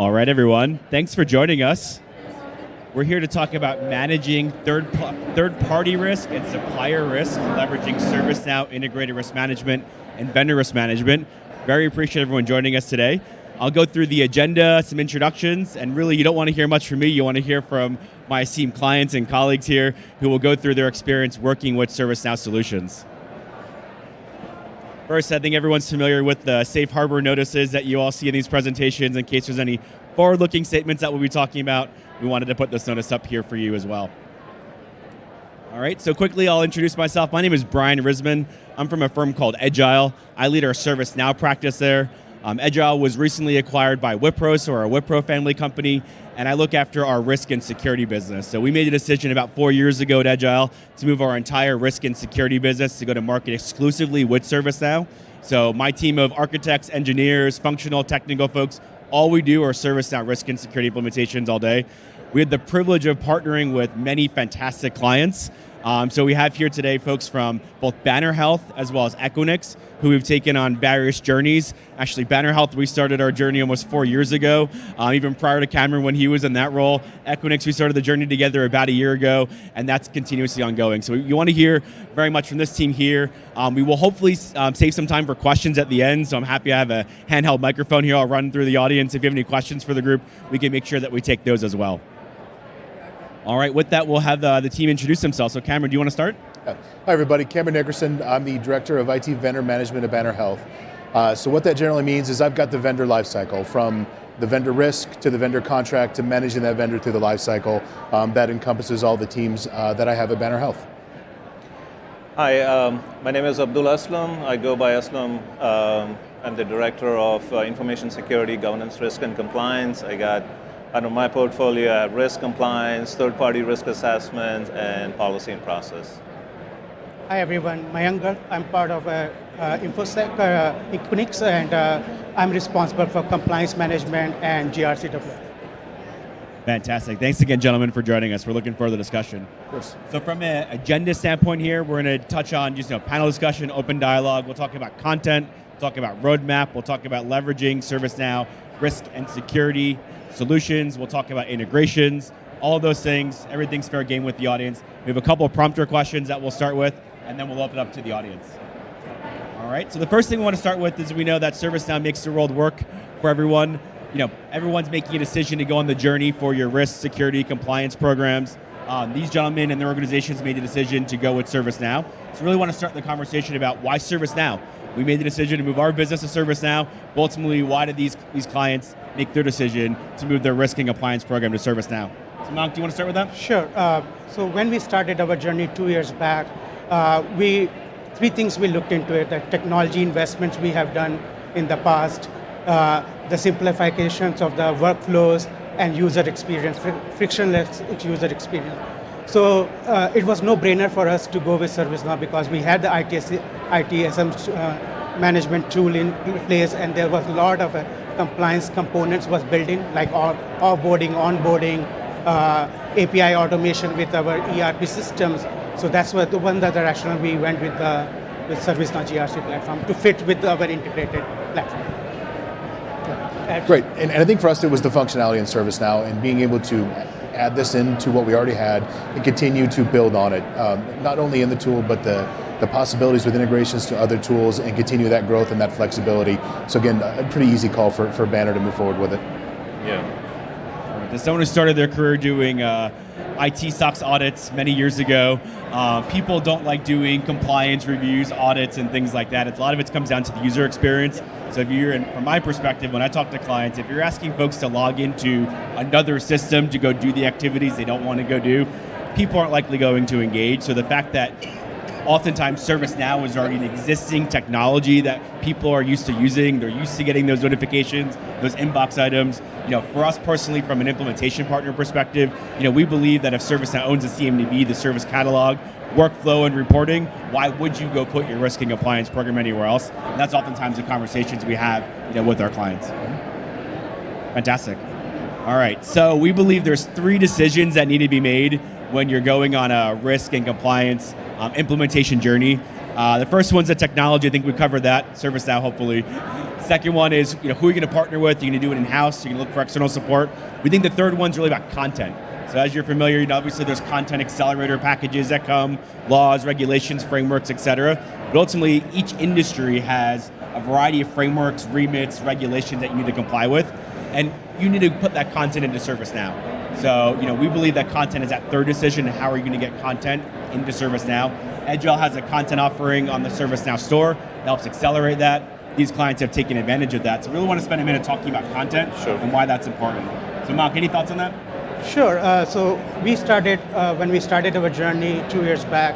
All right, everyone. Thanks for joining us. We're here to talk about managing third-party risk and supplier risk, leveraging ServiceNow Integrated Risk Management and Vendor Risk Management. Very appreciate everyone joining us today. I'll go through the agenda, some introductions, and really you don't want to hear much from me, you want to hear from my esteemed clients and colleagues here who will go through their experience working with ServiceNow solutions. First, I think everyone's familiar with the safe harbor notices that you all see in these presentations. In case there's any forward-looking statements that we'll be talking about, we wanted to put this notice up here for you as well. All right, so quickly I'll introduce myself. My name is Brian Risman. I'm from a firm called Edgile. I lead our ServiceNow practice there. Edgile was recently acquired by Wipro, so we're a Wipro family company, and I look after our risk and security business. So we made a decision about 4 years ago at Edgile to move our entire risk and security business to go to market exclusively with ServiceNow. So my team of architects, engineers, functional, technical folks, all we do are ServiceNow risk and security implementations all day. We had the privilege of partnering with many fantastic clients. So we have here today folks from both Banner Health as well as Equinix, who we've taken on various journeys. Actually, Banner Health, we started our journey almost 4 years ago, even prior to Cameron when he was in that role. Equinix, we started the journey together about a year ago, and that's continuously ongoing. So you want to hear very much from this team here. We will hopefully save some time for questions at the end, so I'm happy I have a handheld microphone here. I'll run through the audience. If you have any questions for the group, we can make sure that we take those as well. All right, with that, we'll have the team introduce themselves. So Cameron, do you want to start? Hi everybody, Cameron Nickerson. I'm the Director of IT Vendor Management at Banner Health. So what that generally means is I've got the vendor lifecycle, from the vendor risk to the vendor contract to managing that vendor through the lifecycle. That encompasses all the teams that I have at Banner Health. Hi, my name is Abdul Aslam. I go by Aslam. I'm the Director of Information Security, Governance, Risk and Compliance. I got under my portfolio, I have risk compliance, third-party risk assessment, and policy and process. Hi everyone, Mayank Garg. I'm part of InfoSec Equinix, and I'm responsible for compliance management and GRC development. Fantastic. Thanks again, gentlemen, for joining us. We're looking forward to the discussion. Of course. So from an agenda standpoint here, we're going to touch on just panel discussion, open dialogue. We'll talk about content, we'll talk about roadmap, we'll talk about leveraging ServiceNow risk and security solutions, we'll talk about integrations, all of those things. Everything's fair game with the audience. We have a couple of prompter questions that we'll start with, and then we'll open up to the audience. All right, so the first thing we want to start with is we know that ServiceNow makes the world work for everyone. Everyone's making a decision to go on the journey for your risk, security, compliance programs. These gentlemen and their organizations made the decision to go with ServiceNow. So really want to start the conversation about why ServiceNow. We made the decision to move our business to ServiceNow, but ultimately, why did these clients make their decision to move their risk and compliance program to ServiceNow? So Mank, do you want to start with that? Sure. So when we started our journey 2 years back, three things we looked into it: the technology investments we have done in the past, the simplifications of the workflows, and user experience, frictionless user experience. So it was no-brainer for us to go with ServiceNow because we had the ITSM management tool in place, and there was a lot of compliance components was built in, like offboarding, onboarding, API automation with our ERP systems. So that's what the rationale we went with ServiceNow GRC platform to fit with our integrated platform. Great, and I think for us it was the functionality in ServiceNow and being able to add this into what we already had and continue to build on it, not only in the tool, but the possibilities with integrations to other tools and continue that growth and that flexibility. So again, a pretty easy call for Banner to move forward with it. Yeah. As someone who started their career doing IT SOX audits many years ago, people don't like doing compliance reviews, audits, and things like that. A lot of it comes down to the user experience. So from my perspective, when I talk to clients, if you're asking folks to log into another system to go do the activities they don't want to go do, people aren't likely going to engage. So the fact that oftentimes ServiceNow is already an existing technology that people are used to using, they're used to getting those notifications, those inbox items. For us personally, from an implementation partner perspective, we believe that if ServiceNow owns the CMDB, the service catalog, workflow, and reporting, why would you go put your risk and compliance program anywhere else? And that's oftentimes the conversations we have with our clients. Fantastic. All right, so we believe there's 3 decisions that need to be made when you're going on a risk and compliance implementation journey. The first one's the technology. I think we covered that. ServiceNow, hopefully. Second one is who are you going to partner with? You're going to do it in-house. You're going to look for external support. We think the third one's really about content. So as you're familiar, obviously there's content accelerator packages that come, laws, regulations, frameworks, et cetera. But ultimately, each industry has a variety of frameworks, remits, regulations that you need to comply with, and you need to put that content into ServiceNow. So we believe that content is that third decision. How are you going to get content into ServiceNow? Edgile has a content offering on the ServiceNow store that helps accelerate that. These clients have taken advantage of that. So we really want to spend a minute talking about content and why that's important. So Mark, any thoughts on that? Sure. So we started, when we started our journey 2 years back,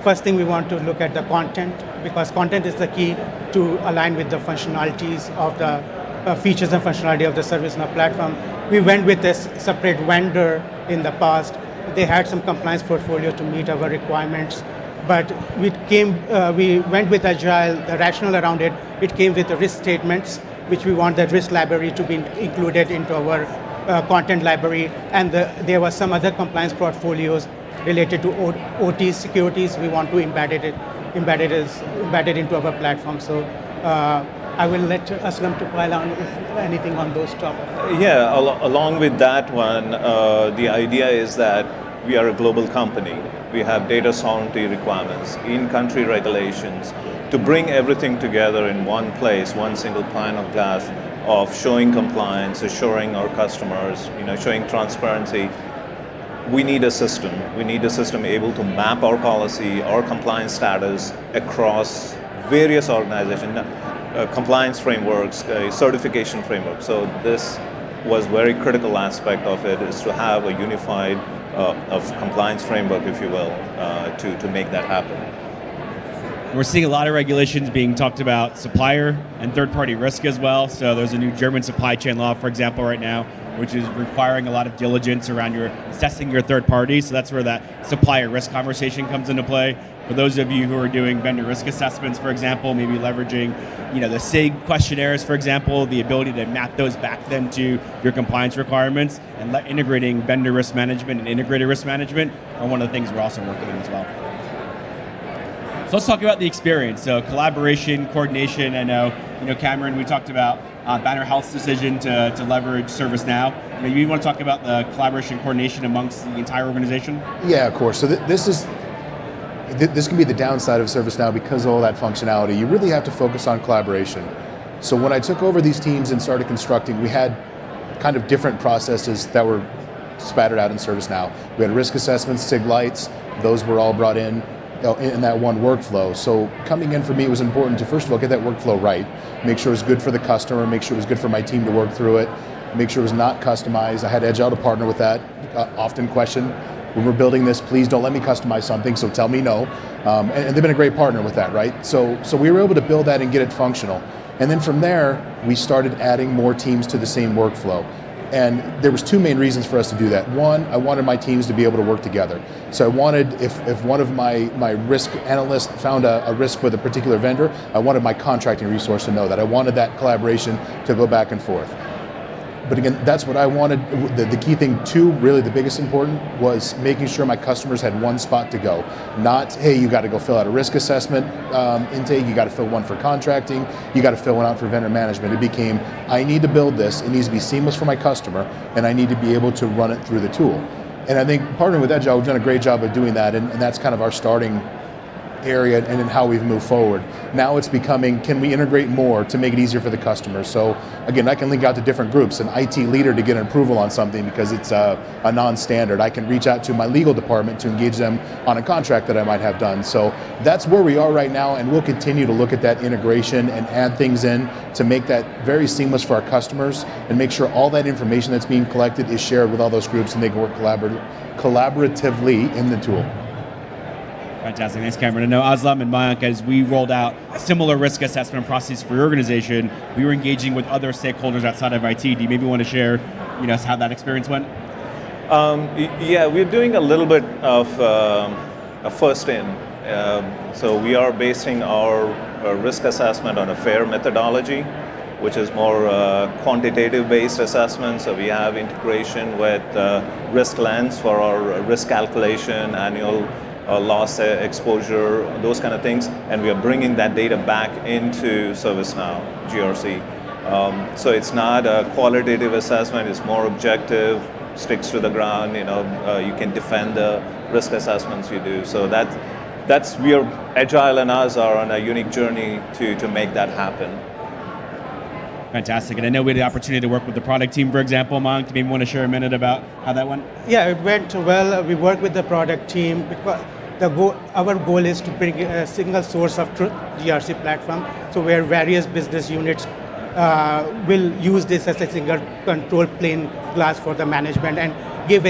first thing we want to look at the content, because content is the key to align with the functionalities of the features and functionality of the ServiceNow platform. We went with this separate vendor in the past. They had some compliance portfolio to meet our requirements, but we went with Edgile. The rationale around it, it came with the risk statements, which we want the risk library to be included into our content library, and there were some other compliance portfolios related to OT securities. We want to embed it into our platform. So I will let Aslam to pile on if anything on those topics. Yeah, along with that one, the idea is that we are a global company. We have data sovereignty requirements, in-country regulations, to bring everything together in one place, one single pane of glass of showing compliance, assuring our customers, showing transparency. We need a system. We need a system able to map our policy, our compliance status across various organizations, compliance frameworks, certification frameworks. So this was very critical aspect of it, is to have a unified of compliance framework, if you will, to make that happen. We're seeing a lot of regulations being talked about supplier and third-party risk as well. So there's a new German supply chain law, for example, right now, which is requiring a lot of diligence around assessing your third party. So that's where that supplier risk conversation comes into play. For those of you who are doing vendor risk assessments, for example, maybe leveraging the SIG questionnaires, for example, the ability to map those back then to your compliance requirements, and integrating vendor risk management and integrated risk management are one of the things we're also working on as well. So let's talk about the experience. So collaboration, coordination. I know, Cameron, we talked about Banner Health's decision to leverage ServiceNow. You want to talk about the collaboration, coordination amongst the entire organization? Yeah, of course. So this can be the downside of ServiceNow because of all that functionality. You really have to focus on collaboration. So when I took over these teams and started constructing, we had kind of different processes that were spattered out in ServiceNow. We had risk assessments, SIG lights, those were all brought in that one workflow. So coming in for me, it was important to, first of all, get that workflow right, make sure it was good for the customer, make sure it was good for my team to work through it, make sure it was not customized. I had Edgile to partner with that. Often question, when we're building this, please don't let me customize something, so tell me no. And they've been a great partner with that, right? So we were able to build that and get it functional. And then from there, we started adding more teams to the same workflow. And there was two main reasons for us to do that. One, I wanted my teams to be able to work together. So I wanted, if one of my risk analysts found a risk with a particular vendor, I wanted my contracting resource to know that. I wanted that collaboration to go back and forth. But again, that's what I wanted. The key thing too, really the biggest important, was making sure my customers had one spot to go. Not, hey, you got to go fill out a risk assessment intake, you got to fill one for contracting, you got to fill one out for vendor management. It became, I need to build this, it needs to be seamless for my customer, and I need to be able to run it through the tool. And I think partnering with Edgile, we've done a great job of doing that, and that's kind of our starting area and in how we've moved forward. Now it's becoming, can we integrate more to make it easier for the customer? So again, I can link out to different groups, an IT leader to get an approval on something because it's a non-standard. I can reach out to my legal department to engage them on a contract that I might have done. So that's where we are right now, and we'll continue to look at that integration and add things in to make that very seamless for our customers and make sure all that information that's being collected is shared with all those groups and they can work collaboratively in the tool. Fantastic. Thanks, Cameron. I know Aslam and Mayank, as we rolled out a similar risk assessment process for your organization, we were engaging with other stakeholders outside of IT. Do you maybe want to share, how that experience went? Yeah, we're doing a little bit of a first in. So we are basing our risk assessment on a FAIR methodology, which is more quantitative-based assessment. So we have integration with Risk Lens for our risk calculation, annual loss exposure, those kind of things, and we are bringing that data back into ServiceNow GRC. So it's not a qualitative assessment, it's more objective, sticks to the ground, you can defend the risk assessments you do. So Edgile and us are on a unique journey to make that happen. Fantastic. And I know we had the opportunity to work with the product team, for example. Mayank, maybe want to share a minute about how that went? Yeah, it went well. We worked with the product team. Our goal is to bring a single source of truth GRC platform, so where various business units will use this as a single control plane glass for the management, and give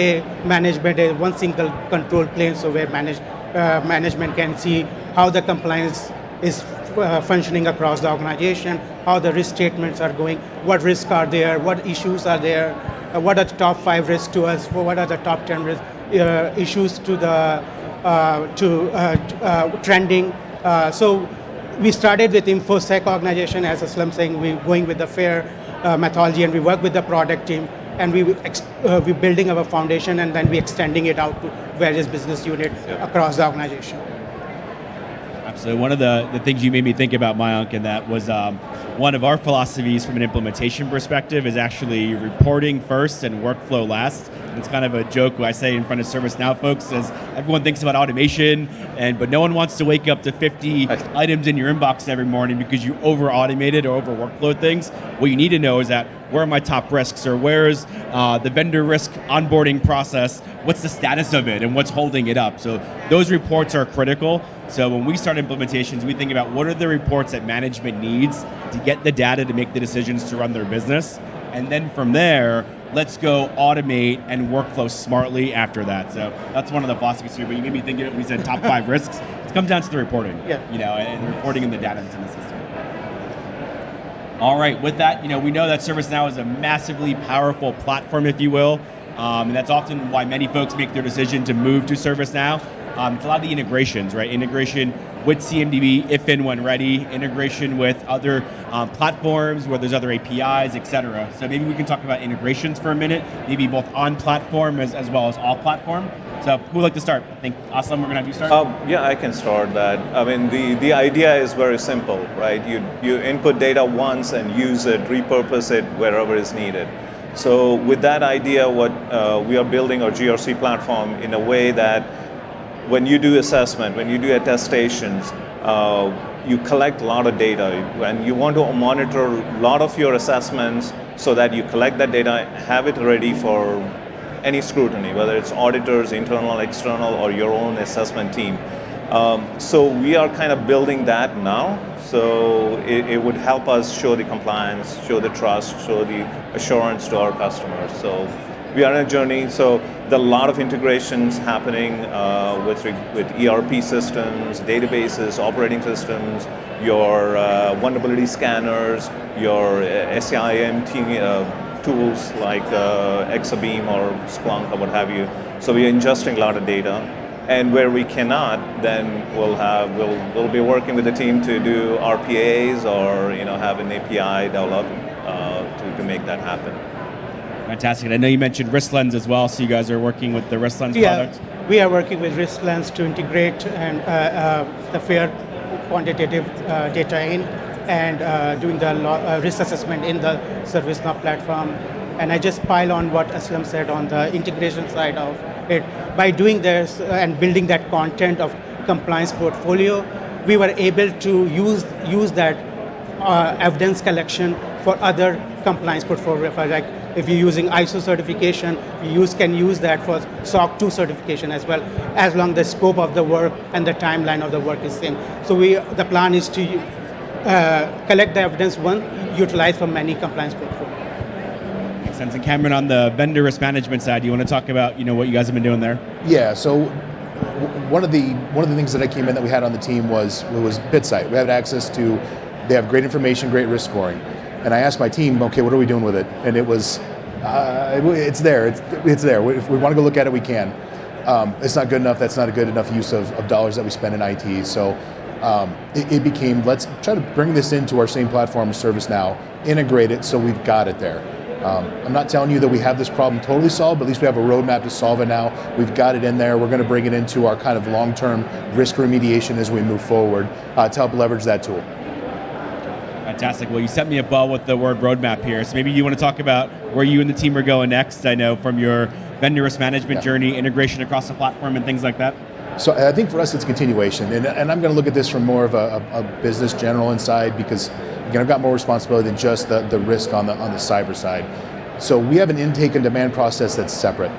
management one single control plane, so where management can see how the compliance is functioning across the organization, how the risk statements are going, what risks are there, what issues are there, what are the top 5 risks to us, what are the top 10 issues to the trending. So we started with InfoSec organization, as Aslam saying, we're going with the FAIR methodology, and we work with the product team, and we're building our foundation, and then we're extending it out to various business units across the organization. Absolutely. One of the things you made me think about, Mayank, and that was one of our philosophies from an implementation perspective is actually reporting first and workflow last. And it's kind of a joke I say in front of ServiceNow folks, as everyone thinks about automation, but no one wants to wake up to 50 items in your inbox every morning because you over-automated or over-workload things. What you need to know is that where are my top risks, or where's the vendor risk onboarding process, what's the status of it, and what's holding it up. So those reports are critical. So when we start implementations, we think about what are the reports that management needs to get the data to make the decisions to run their business. And then from there, let's go automate and workflow smartly after that. So that's one of the philosophies here, but you made me think of it, we said top 5 risks. It comes down to the reporting, and the reporting and the data that's in the system. All right, with that, we know that ServiceNow is a massively powerful platform, if you will, and that's often why many folks make their decision to move to ServiceNow. It's a lot of the integrations, right? Integration with CMDB, if and when ready, integration with other platforms where there's other APIs, et cetera. So maybe we can talk about integrations for a minute, maybe both on platform as well as off platform. So who would like to start? I think, Aslam, we're going to have you start. Yeah, I can start that. I mean, the idea is very simple, right? You input data once and use it, repurpose it wherever is needed. So with that idea, what we are building our GRC platform in a way that when you do assessment, when you do attestations, you collect a lot of data, and you want to monitor a lot of your assessments so that you collect that data, have it ready for any scrutiny, whether it's auditors, internal, external, or your own assessment team. So we are kind of building that now. So it would help us show the compliance, show the trust, show the assurance to our customers. So we are on a journey. So there are a lot of integrations happening with ERP systems, databases, operating systems, your vulnerability scanners, your SIM tools like Exabeam or Splunk or what have you. So we are ingesting a lot of data. And where we cannot, then we'll be working with the team to do RPAs or have an API developed to make that happen. Fantastic. I know you mentioned RiskLens as well, so you guys are working with the RiskLens product? We are working with RiskLens to integrate and the fair quantitative data in, and doing the risk assessment in the ServiceNow platform. And I just pile on what Aslam said on the integration side of it. By doing this and building that content of compliance portfolio, we were able to use that evidence collection for other compliance portfolio. Like if you're using ISO certification, you can use that for SOC 2 certification as well, as long as the scope of the work and the timeline of the work is same. So the plan is to collect the evidence utilize for many compliance portfolios. Makes sense. And Cameron, on the vendor risk management side, you want to talk about what you guys have been doing there? Yeah. So one of the things that I came in that we had on the team was BitSight. We had access to. They have great information, great risk scoring. And I asked my team, okay, what are we doing with it? And it was, it's there. It's there. If we want to go look at it, we can. It's not good enough. That's not a good enough use of dollars that we spend in IT. So it became, let's try to bring this into our same platform, ServiceNow, integrate it so we've got it there. I'm not telling you that we have this problem totally solved, but at least we have a roadmap to solve it now. We've got it in there. We're going to bring it into our kind of long-term risk remediation as we move forward to help leverage that tool. Fantastic. Well, you sent me a ball with the word roadmap here. So maybe you want to talk about where you and the team are going next. I know from your vendor risk management journey, integration across the platform and things like that. So I think for us it's continuation, and I'm going to look at this from more of a business general inside, because again, I've got more responsibility than just the risk on the cyber side. So we have an intake and demand process that's separate.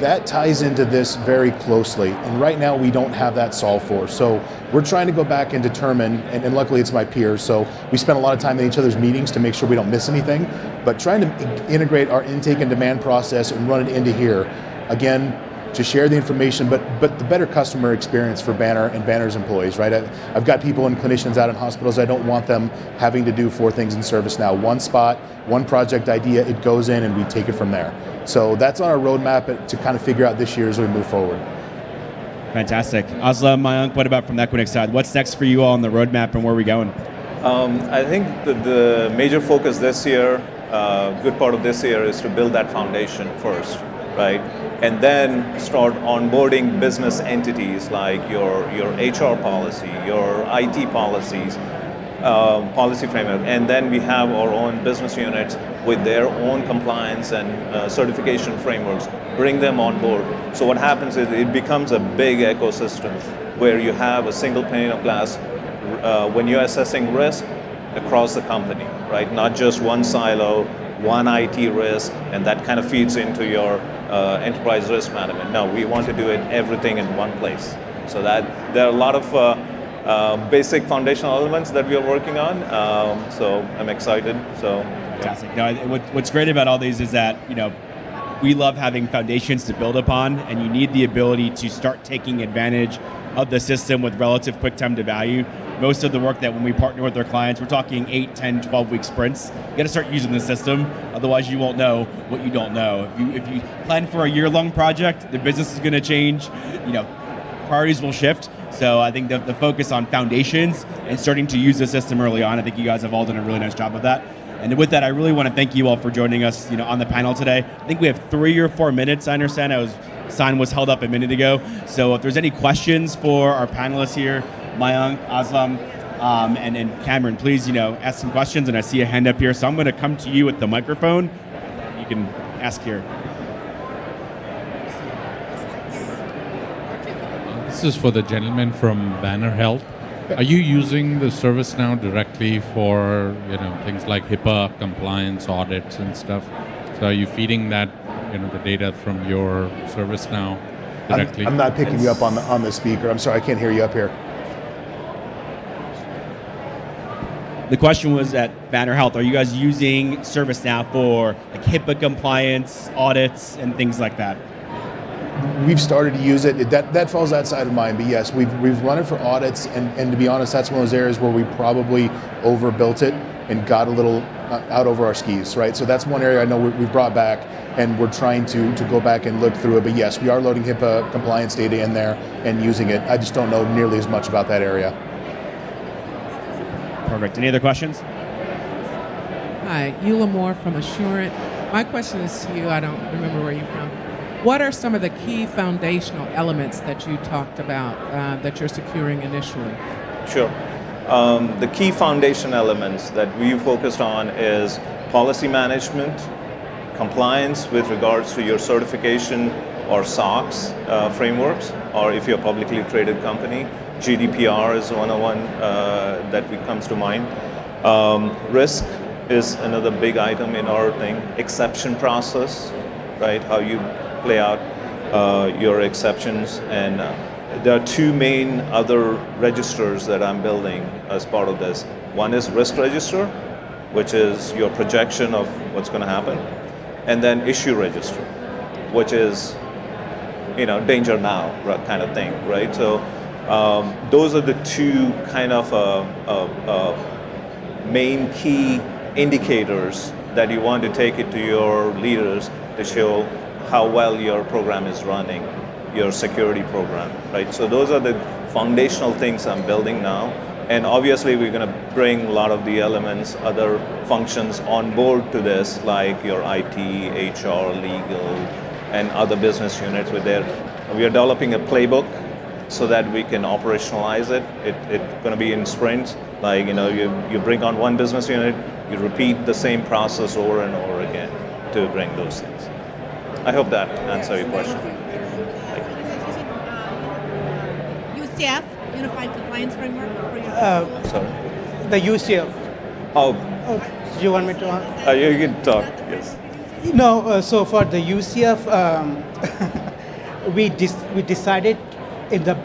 That ties into this very closely, and right now we don't have that solved for. So we're trying to go back and determine, and luckily it's my peers, so we spend a lot of time in each other's meetings to make sure we don't miss anything, but trying to integrate our intake and demand process and run it into here. Again, to share the information, but the better customer experience for Banner and Banner's employees, right? I've got people and clinicians out in hospitals. I don't want them having to do 4 things in ServiceNow. One spot, one project idea, it goes in and we take it from there. So that's on our roadmap to kind of figure out this year as we move forward. Fantastic. Aslam, Mayank, what about from the Equinix side? What's next for you all on the roadmap and where are we going? I think the major focus this year, good part of this year, is to build that foundation first, right? And then start onboarding business entities like your HR policy, your IT policies, policy framework, and then we have our own business units with their own compliance and certification frameworks. Bring them on board. So what happens is it becomes a big ecosystem where you have a single pane of glass when you're assessing risk across the company, right? Not just one silo, one IT risk, and that kind of feeds into your enterprise risk management. No, we want to do everything in one place. So that there are a lot of basic foundational elements that we are working on. So I'm excited. So fantastic. No, what's great about all these is that we love having foundations to build upon, and you need the ability to start taking advantage of the system with relative quick time to value. Most of the work that when we partner with our clients, we're talking 8, 10, 12-week sprints. You got to start using the system, otherwise you won't know what you don't know. If you plan for a year-long project, the business is going to change, priorities will shift. So I think the focus on foundations and starting to use the system early on, I think you guys have all done a really nice job of that. And with that, I really want to thank you all for joining us on the panel today. I think we have 3 or 4 minutes, I understand. Sign was held up a minute ago. So if there's any questions for our panelists here, Mayank, Aslam, and Cameron, please, ask some questions. And I see a hand up here, so I'm going to come to you with the microphone. You can ask here. This is for the gentleman from Banner Health. Are you using the ServiceNow directly for things like HIPAA compliance audits and stuff? So are you feeding that the data from your ServiceNow directly? I'm not picking you up on the speaker. I'm sorry, I can't hear you up here. The question was at Banner Health, are you guys using ServiceNow for like HIPAA compliance, audits, and things like that? We've started to use it. That falls outside of mine, but yes, we've run it for audits, and to be honest, that's one of those areas where we probably overbuilt it and got a little out over our skis, right? So that's one area I know we've brought back, and we're trying to go back and look through it. But yes, we are loading HIPAA compliance data in there and using it. I just don't know nearly as much about that area. Perfect. Any other questions? Hi, Eula Moore from Assurant. My question is to you. I don't remember where you're from. What are some of the key foundational elements that you talked about that you're securing initially? Sure. The key foundation elements that we focused on is policy management, compliance with regards to your certification or SOX frameworks, or if you're a publicly traded company, GDPR is one that comes to mind. Risk is another big item in our thing. Exception process, right? How you play out your exceptions, and there are 2 main other registers that I'm building as part of this. One is risk register, which is your projection of what's going to happen, and then issue register, which is danger now kind of thing, right? So those are the 2 kind of main key indicators that you want to take it to your leaders to show how well your program is running, your security program, right? So those are the foundational things I'm building now And obviously, we're going to bring a lot of the elements, other functions on board to this, like your IT, HR, legal, and other business units with there. We are developing a playbook so that we can operationalize it. It's going to be in sprints. Like, you bring on one business unit, you repeat the same process over and over again to bring those things. I hope that answers your question. UCF, Unified Compliance Framework, for your Sorry. The UCF. Oh, Do you want me to answer? you can talk, yes. No, so for the UCF, we decided in the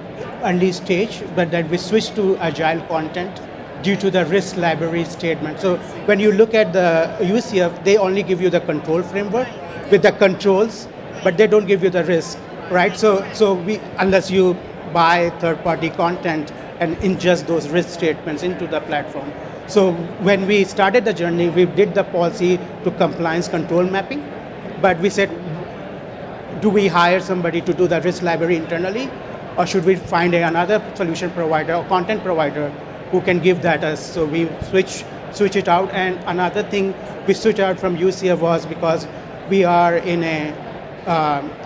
early stage, but then we switched to agile content due to the risk library statement. So when you look at the UCF, they only give you the control framework with the controls, but they don't give you the risk, right? So we, unless you buy third-party content and ingest those risk statements into the platform. So when we started the journey, we did the policy to compliance control mapping, but we said, do we hire somebody to do the risk library internally, or should we find another solution provider or content provider who can give that us? So we switch it out. And another thing we switched out from UCF was because we are in a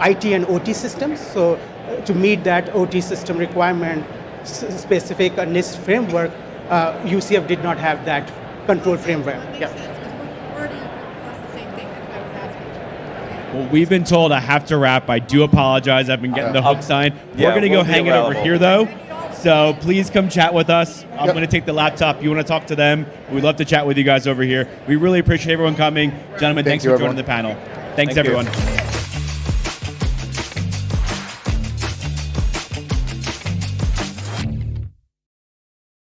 IT and OT systems. So to meet that OT system requirement, specific NIST framework, UCF did not have that control framework. Yeah. Well, we've been told I have to wrap. I do apologize. I've been getting the hook sign. Yeah, We're going to go we'll be hang it over available. here, though. So please come chat with us. I'm Yep. going to take the laptop. You want to talk to them? We'd love to chat with you guys over here. We really appreciate everyone coming. Gentlemen, thanks you, for joining everyone. the panel. Thanks, Thank you. everyone.